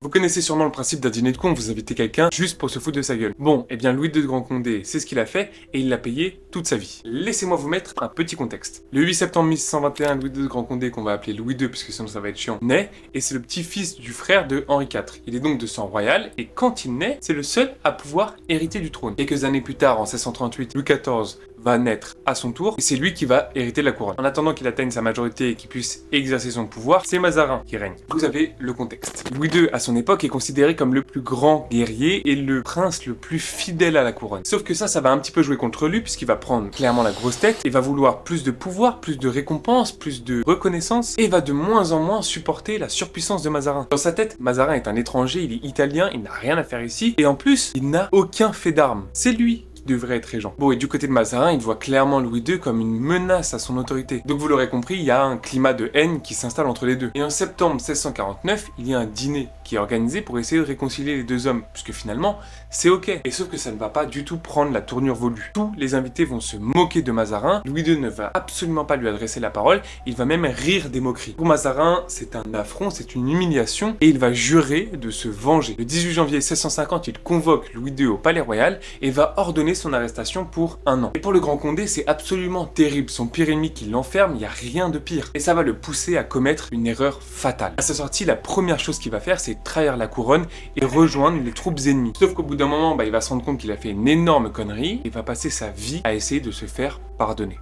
Vous connaissez sûrement le principe d'un dîner de con, vous invitez quelqu'un juste pour se foutre de sa gueule. Bon, eh bien Louis II de Grand Condé, c'est ce qu'il a fait et il l'a payé toute sa vie. Laissez-moi vous mettre un petit contexte. Le 8 septembre 1621, Louis II de Grand Condé, qu'on va appeler Louis II puisque sinon ça va être chiant, naît et c'est le petit-fils du frère de Henri IV. Il est donc de sang royal et quand il naît, c'est le seul à pouvoir hériter du trône. Quelques années plus tard, en 1638, Louis XIV va naître à son tour et c'est lui qui va hériter de la couronne. En attendant qu'il atteigne sa majorité et qu'il puisse exercer son pouvoir, c'est Mazarin qui règne. Vous avez le contexte. Louis II, à son époque, est considéré comme le plus grand guerrier et le prince le plus fidèle à la couronne. Sauf que ça va un petit peu jouer contre lui puisqu'il va prendre clairement la grosse tête et va vouloir plus de pouvoir, plus de récompenses, plus de reconnaissance et va de moins en moins supporter la surpuissance de Mazarin. Dans sa tête, Mazarin est un étranger, il est italien, il n'a rien à faire ici et en plus, il n'a aucun fait d'armes. C'est lui devrait être régent. Bon, et du côté de Mazarin, il voit clairement Louis II comme une menace à son autorité. Donc vous l'aurez compris, il y a un climat de haine qui s'installe entre les deux. Et en septembre 1649, il y a un dîner qui est organisé pour essayer de réconcilier les deux hommes, puisque finalement, c'est ok. Et sauf que ça ne va pas du tout prendre la tournure voulue. Tous les invités vont se moquer de Mazarin, Louis II ne va absolument pas lui adresser la parole, il va même rire des moqueries. Pour Mazarin, c'est un affront, c'est une humiliation, et il va jurer de se venger. Le 18 janvier 1650, il convoque Louis II au Palais Royal et va ordonner son arrestation pour 1 an. Et pour le Grand Condé, c'est absolument terrible. Son pire ennemi qui l'enferme, il n'y a rien de pire. Et ça va le pousser à commettre une erreur fatale. À sa sortie, la première chose qu'il va faire, c'est trahir la couronne et rejoindre les troupes ennemies. Sauf qu'au bout d'un moment, il va se rendre compte qu'il a fait une énorme connerie et va passer sa vie à essayer de se faire pardonner.